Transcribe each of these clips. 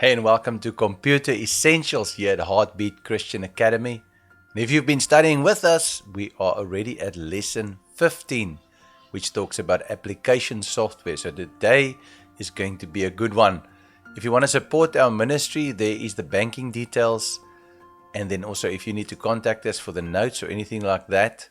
Hey, and welcome to Computer Essentials here at Heartbeat Christian Academy. And if you've been studying with us, we are already at lesson 15, which talks about application software. So today is going to be a good one. If you want to support our ministry, there is the banking details. And then also if you need to contact us for the notes or anything like that,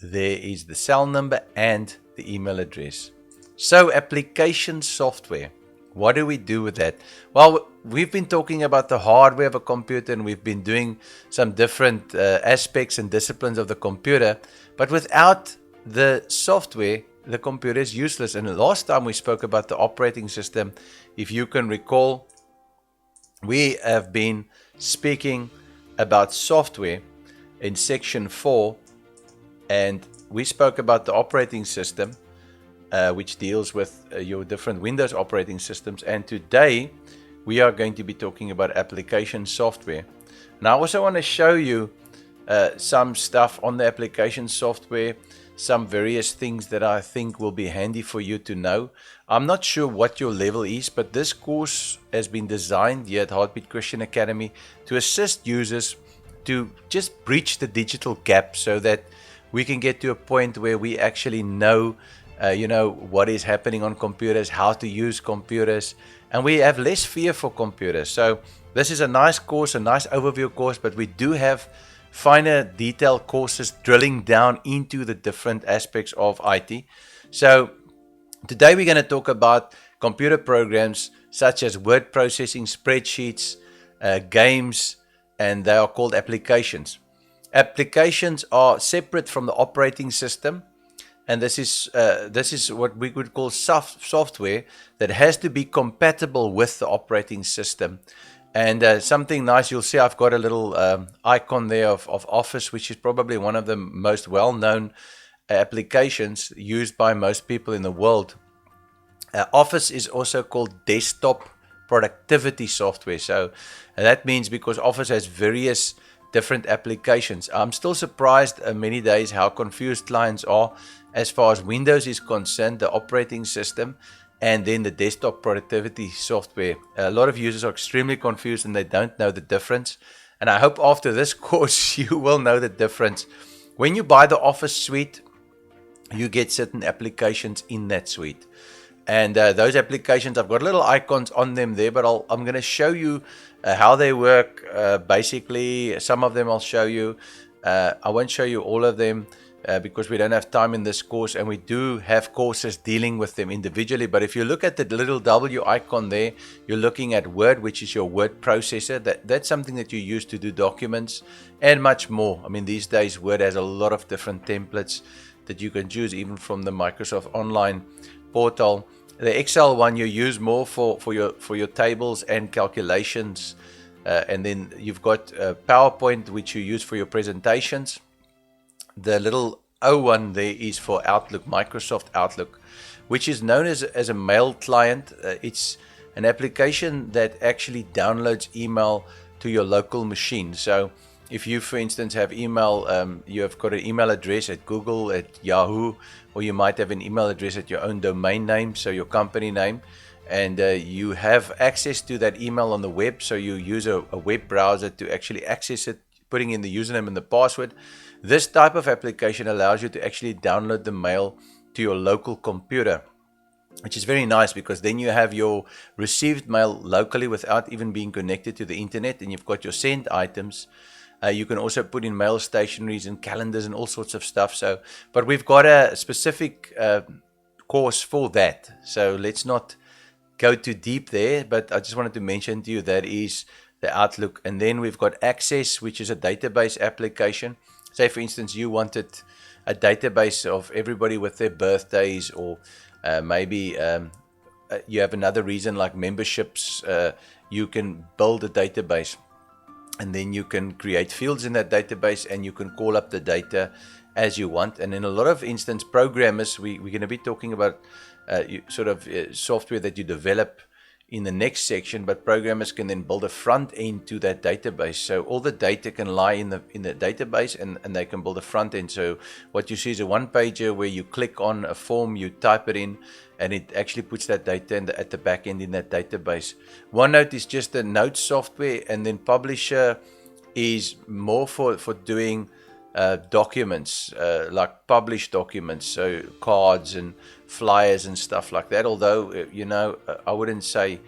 there is the cell number and the email address. So application software. What do we do with that? Well, we've been talking about the hardware of a computer, and we've been doing some different aspects and disciplines of the computer. But without the software, the computer is useless. And last time we spoke about the operating system. If you can recall, we have been speaking about software in section 4, and we spoke about the operating system, which deals with your different Windows operating systems. And today we are going to be talking about application software. And I also want to show you some stuff on the application software, some various things that I think will be handy for you to know. I'm not sure what your level is, but this course has been designed here at Heartbeat Christian Academy to assist users to just bridge the digital gap so that we can get to a point where we actually know what is happening on computers, how to use computers, and we have less fear for computers. So this is a nice course, a nice overview course, but we do have finer detailed courses drilling down into the different aspects of IT. So today we're going to talk about computer programs such as word processing, spreadsheets, games, and they are called applications. Applications are separate from the operating system. And this is what we would call software that has to be compatible with the operating system. And something nice, you'll see I've got a little icon there of Office, which is probably one of the most well-known applications used by most people in the world. Office is also called desktop productivity software. So that means because Office has various different applications. I'm still surprised many days how confused clients are as far as Windows is concerned, the operating system, and then the desktop productivity software. A lot of users are extremely confused and they don't know the difference. And I hope after this course you will know the difference. When you buy the Office suite, you get certain applications in that suite. And those applications, I've got little icons on them there, but I'm going to show you how they work. Basically, some of them I'll show you. I won't show you all of them because we don't have time in this course, and we do have courses dealing with them individually. But if you look at the little W icon there, you're looking at Word, which is your word processor. That's something that you use to do documents and much more. I mean, these days Word has a lot of different templates that you can choose, even from the Microsoft Online portal. The Excel one you use more for your tables and calculations, and then you've got PowerPoint, which you use for your presentations. The little O one there is for Outlook, Microsoft Outlook, which is known as a mail client. It's an application that actually downloads email to your local machine. So if you, for instance, have email, you have got an email address at Google, at Yahoo, or you might have an email address at your own domain name, so your company name, and you have access to that email on the web, so you use a web browser to actually access it, putting in the username and the password. This type of application allows you to actually download the mail to your local computer, which is very nice because then you have your received mail locally without even being connected to the internet, and you've got your sent items. You can also put in mail stationaries and calendars and all sorts of stuff. But we've got a specific course for that. So let's not go too deep there. But I just wanted to mention to you that is the Outlook. And then we've got Access, which is a database application. Say, for instance, you wanted a database of everybody with their birthdays, or maybe you have another reason like memberships. You can build a database. And then you can create fields in that database, and you can call up the data as you want. And in a lot of instance, programmers, we're going to be talking about software that you develop in the next section, but programmers can then build a front end to that database. So all the data can lie in the database, and they can build a front end. So what you see is a one pager where you click on a form, you type it in, and it actually puts that data at the back end in that database. OneNote is just a note software, and then Publisher is more for doing documents, like published documents, so cards and flyers and stuff like that. Although I wouldn't say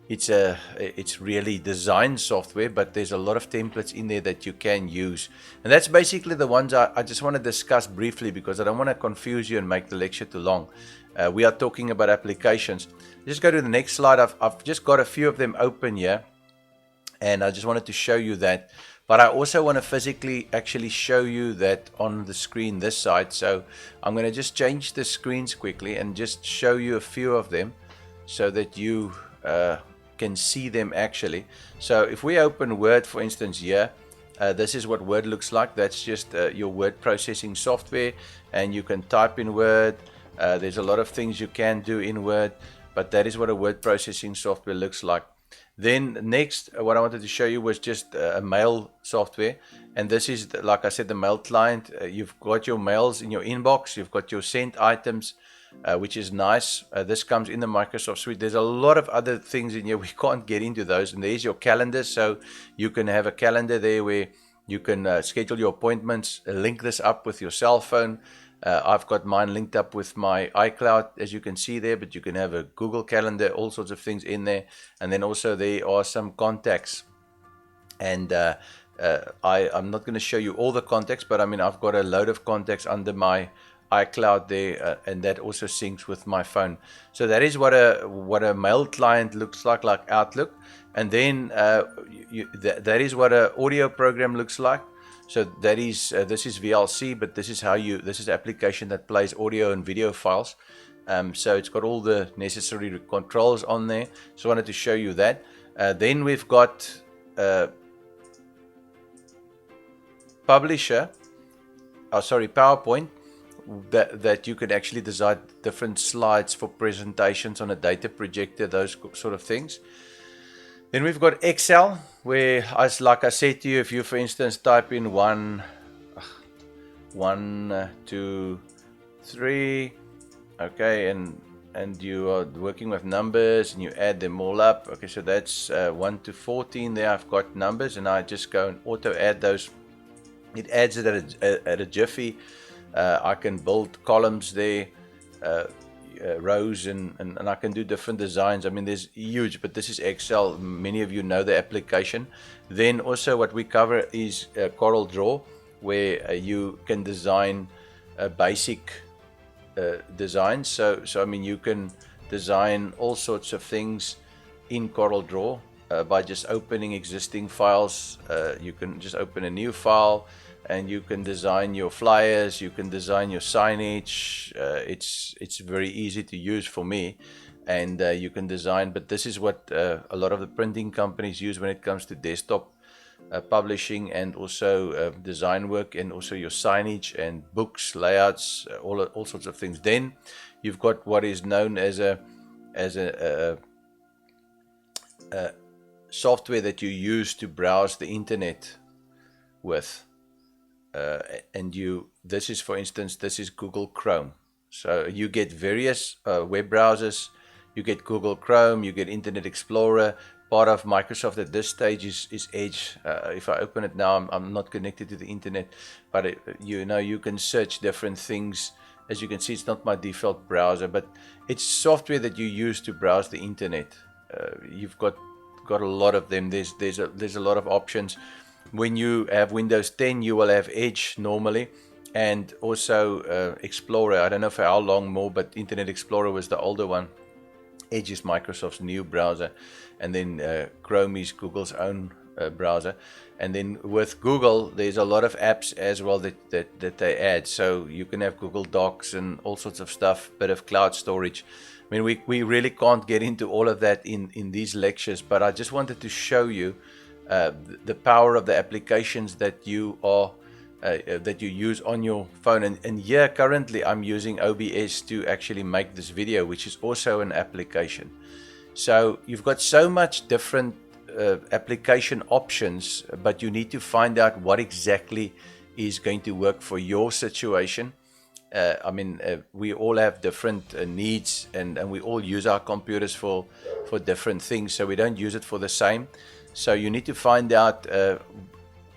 it's really design software, but there's a lot of templates in there that you can use, and that's basically the ones I just want to discuss briefly, because I don't want to confuse you and make the lecture too long. We are talking about applications. Just go to the next slide. I've just got a few of them open here, and I just wanted to show you that. But I also want to physically actually show you that on the screen this side. So I'm going to just change the screens quickly and just show you a few of them so that you can see them actually. So if we open Word, for instance, here, this is what Word looks like. That's just your word processing software, and you can type in Word. There's a lot of things you can do in Word, but that is what a word processing software looks like. Then next, what I wanted to show you was just a mail software, and this is, like I said, the mail client. You've got your mails in your inbox, you've got your sent items, which is nice. This comes in the Microsoft Suite. There's a lot of other things in here, we can't get into those. And there's your calendar, so you can have a calendar there where you can schedule your appointments, link this up with your cell phone. I've got mine linked up with my iCloud, as you can see there, but you can have a Google Calendar, all sorts of things in there. And then also there are some contacts. And I'm not going to show you all the contacts, but I mean, I've got a load of contacts under my iCloud there, and that also syncs with my phone. So that is what a mail client looks like Outlook. And then that is what an audio program looks like. So that is this is VLC, but this is an application that plays audio and video files. So it's got all the necessary controls on there. So I wanted to show you that. Then we've got Publisher. PowerPoint. That you can actually design different slides for presentations on a data projector, those sort of things. Then we've got Excel, where, like I said to you, if you, for instance, type in 1, 2, 3, okay, and you are working with numbers and you add them all up. Okay, so that's 1 to 14 there. I've got numbers, and I just go and auto add those. It adds it at a jiffy. I can build columns there, rows, and I can do different designs. I mean, there's huge, but this is Excel. Many of you know the application. Then also what we cover is Corel Draw, where you can design basic designs. So I mean, you can design all sorts of things in Corel Draw by just opening existing files. You can just open a new file, and you can design your flyers, you can design your signage. It's very easy to use for me, and you can design, but this is what a lot of the printing companies use when it comes to desktop publishing, and also design work, and also your signage and books, layouts, all sorts of things. Then you've got what is known as a software that you use to browse the internet with. This is, for instance, this is Google Chrome. So you get various web browsers. You get Google Chrome, you get Internet Explorer. Part of Microsoft at this stage is Edge. If I open it now, I'm not connected to the internet, but you can search different things. As you can see, it's not my default browser, but it's software that you use to browse the internet. You've got a lot of them. There's a lot of options. When you have Windows 10, you will have Edge normally, and also Explorer. I don't know for how long more, but Internet Explorer was the older one. Edge is Microsoft's new browser, and then Chrome is Google's own browser. And then with Google, there's a lot of apps as well that they add. So you can have Google Docs and all sorts of stuff, bit of cloud storage. I mean, we really can't get into all of that in these lectures, but I just wanted to show you the power of the applications that you use on your phone. And here currently I'm using OBS to actually make this video, which is also an application. So you've got so much different application options, but you need to find out what exactly is going to work for your situation. We all have different needs, and we all use our computers for different things, so we don't use it for the same. So you need to find out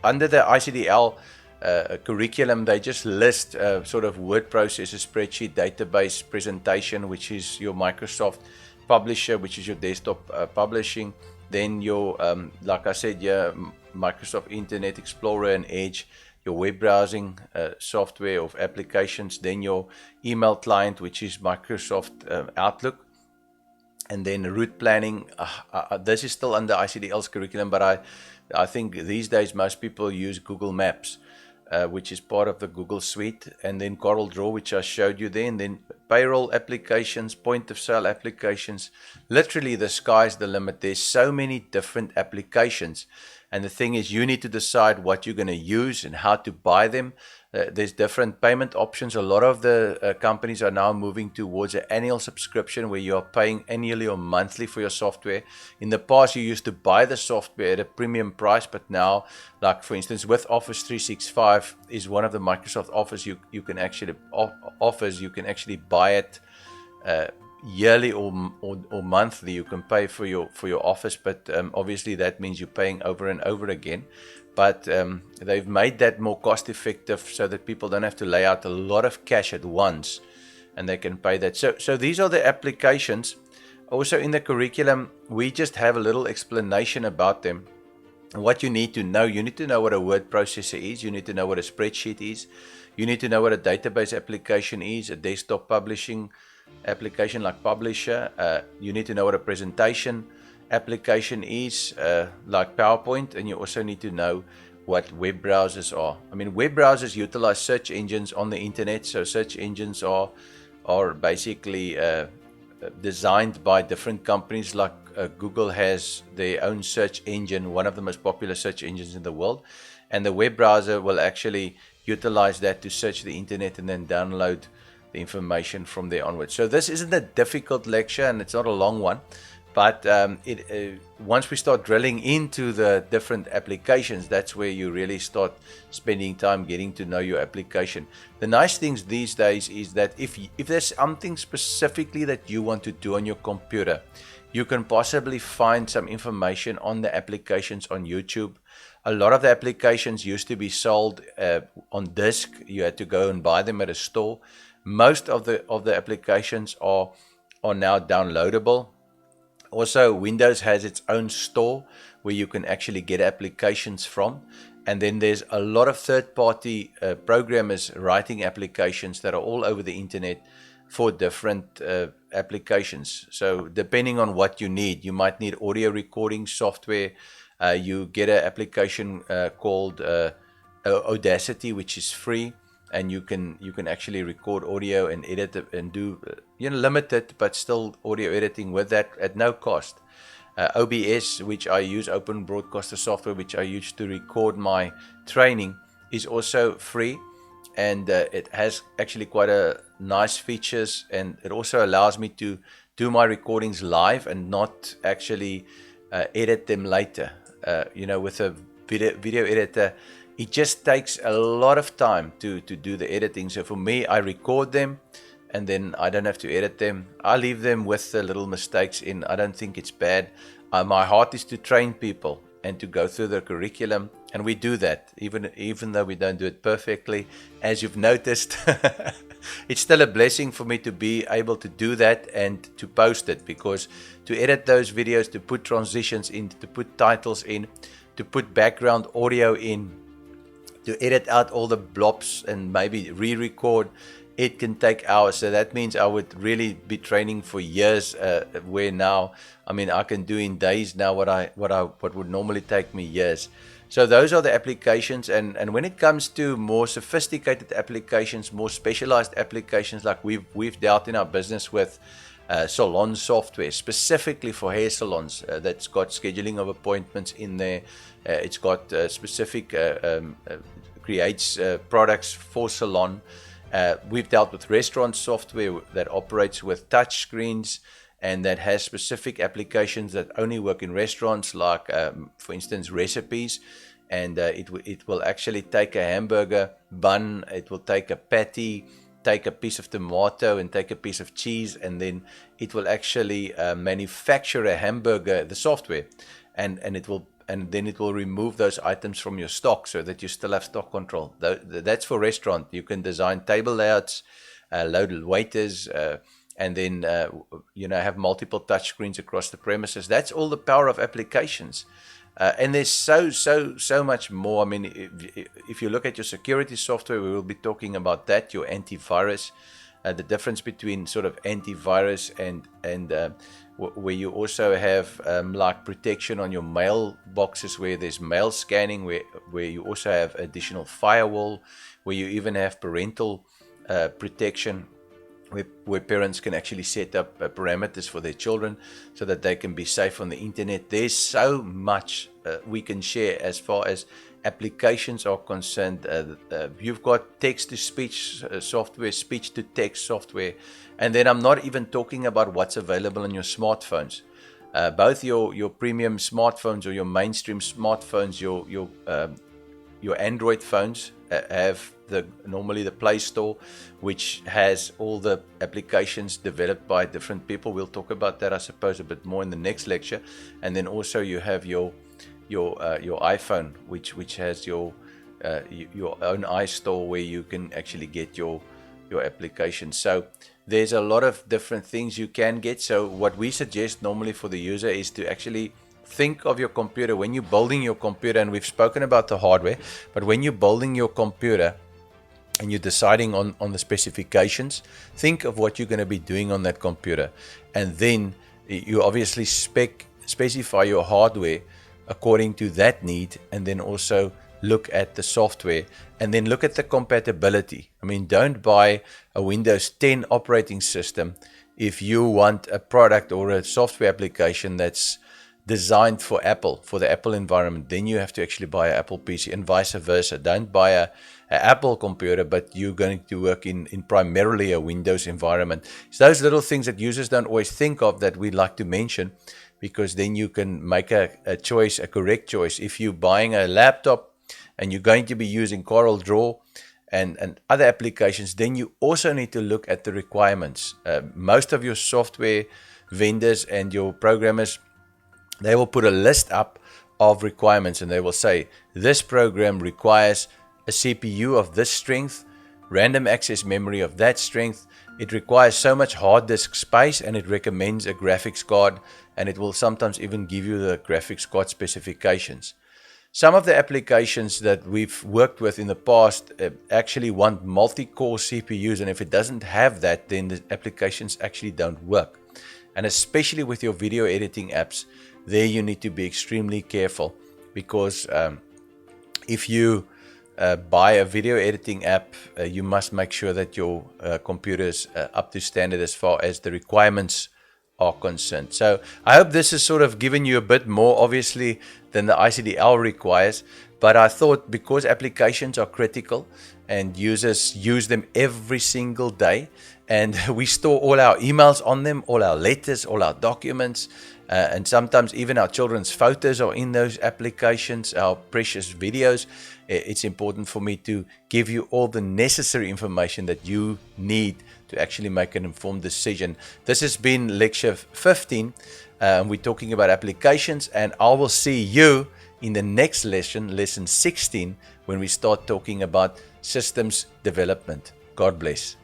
under the ICDL curriculum, they just list sort of word processor, spreadsheet, database, presentation, which is your Microsoft Publisher, which is your desktop publishing. Then your, like I said, your Microsoft Internet Explorer and Edge, your web browsing software of applications, then your email client, which is Microsoft Outlook, and then route planning. This is still under ICDL's curriculum, but I think these days most people use Google Maps, which is part of the Google Suite, and then CorelDRAW, which I showed you then, then payroll applications, point of sale applications. Literally, the sky's the limit. There's so many different applications. And the thing is, you need to decide what you're going to use and how to buy them. There's different payment options. A lot of the companies are now moving towards an annual subscription where you are paying annually or monthly for your software. In the past, you used to buy the software at a premium price, but now, like for instance, with Office 365 is one of the Microsoft Office you can actually you can actually buy it yearly or monthly. You can pay for your Office, but obviously that means you're paying over and over again. But they've made that more cost effective so that people don't have to lay out a lot of cash at once, and they can pay that. So these are the applications. Also in the curriculum, we just have a little explanation about them. What you need to know what a word processor is. You need to know what a spreadsheet is. You need to know what a database application is, a desktop publishing application like Publisher. You need to know what a presentation application is, like PowerPoint, and you also need to know what web browsers are. Web browsers utilize search engines on the internet, so search engines are basically designed by different companies. Like Google has their own search engine, one of the most popular search engines in the world, and the web browser will actually utilize that to search the internet and then download the information from there onwards. So this isn't a difficult lecture, and it's not a long one, but once we start drilling into the different applications, that's where you really start spending time getting to know your application. The nice things these days is that if there's something specifically that you want to do on your computer, you can possibly find some information on the applications on YouTube. A lot of the applications used to be sold on disk. You had to go and buy them at a store. Most of the applications are now downloadable. Also, Windows has its own store where you can actually get applications from. And then there's a lot of third-party programmers writing applications that are all over the internet for different applications. So depending on what you need, you might need audio recording software. You get an application called Audacity, which is free, and you can actually record audio and edit it and do limited but still audio editing with that at no cost. OBS, which I use, Open Broadcaster Software, which I use to record my training, is also free, and it has actually quite a nice features, and it also allows me to do my recordings live and not actually edit them later. With a video editor, it just takes a lot of time to do the editing. So for me, I record them and then I don't have to edit them. I leave them with the little mistakes in. I don't think it's bad. My heart is to train people and to go through the curriculum, and we do that even though we don't do it perfectly. As you've noticed, it's still a blessing for me to be able to do that and to post it, because to edit those videos, to put transitions in, to put titles in, to put background audio in, to edit out all the blobs and maybe re-record, it can take hours. So that means I would really be training for years, where now, I can do in days now what would normally take me years. So those are the applications, and when it comes to more sophisticated applications, more specialized applications, like we've dealt in our business with salon software specifically for hair salons, that's got scheduling of appointments in there. It's got specific creates products for salon. We've dealt with restaurant software that operates with touch screens and that has specific applications that only work in restaurants, like, for instance, recipes. And it will actually take a hamburger bun, it will take a patty, take a piece of tomato, and take a piece of cheese, and then it will actually manufacture a hamburger, the software, and then it will remove those items from your stock so that you still have stock control. That's for restaurant. You can design table layouts, load waiters, and then have multiple touch screens across the premises. That's all the power of applications. And there's so much more. I mean, if you look at your security software, we will be talking about that, your antivirus, the difference between sort of antivirus and where you also have like protection on your mailboxes, where there's mail scanning, where you also have additional firewall, where you even have parental protection, where parents can actually set up parameters for their children so that they can be safe on the internet. There's so much we can share as far as applications are concerned. You've got text-to-speech software, speech-to-text software, and then I'm not even talking about what's available on your smartphones. Both your premium smartphones or your mainstream smartphones, your Android phones have normally the Play Store, which has all the applications developed by different people. We'll talk about that, I suppose, a bit more in the next lecture. And then also you have your iPhone, which has your own iStore, where you can actually get your applications. So there's a lot of different things you can get. So what we suggest normally for the user is to actually think of your computer when you're building your computer, and we've spoken about the hardware, but when you're building your computer and you're deciding on the specifications, think of what you're going to be doing on that computer, and then you obviously specify your hardware according to that need, and then also look at the software, and then look at the compatibility. I mean, don't buy a Windows 10 operating system if you want a product or a software application that's designed for Apple, for the Apple environment. Then you have to actually buy an Apple PC, and vice versa. Don't buy a Apple computer, but you're going to work in primarily a Windows environment. It's those little things that users don't always think of that we like to mention, because then you can make a choice, a correct choice. If you're buying a laptop and you're going to be using CorelDRAW and other applications, then you also need to look at the requirements. Most of your software vendors and your programmers, they will put a list up of requirements, and they will say, this program requires a CPU of this strength, random access memory of that strength, it requires so much hard disk space, and it recommends a graphics card, and it will sometimes even give you the graphics card specifications. Some of the applications that we've worked with in the past actually want multi-core CPUs, and if it doesn't have that, then the applications actually don't work. And especially with your video editing apps, there you need to be extremely careful, because if you buy a video editing app, you must make sure that your computer is up to standard as far as the requirements are concerned. So I hope this has sort of given you a bit more, obviously, than the ICDL requires. But I thought, because applications are critical and users use them every single day, and we store all our emails on them, all our letters, all our documents, and sometimes even our children's photos are in those applications, our precious videos. It's important for me to give you all the necessary information that you need to actually make an informed decision. This has been lecture 15. We're talking about applications, and I will see you in the next lesson, lesson 16, when we start talking about systems development. God bless.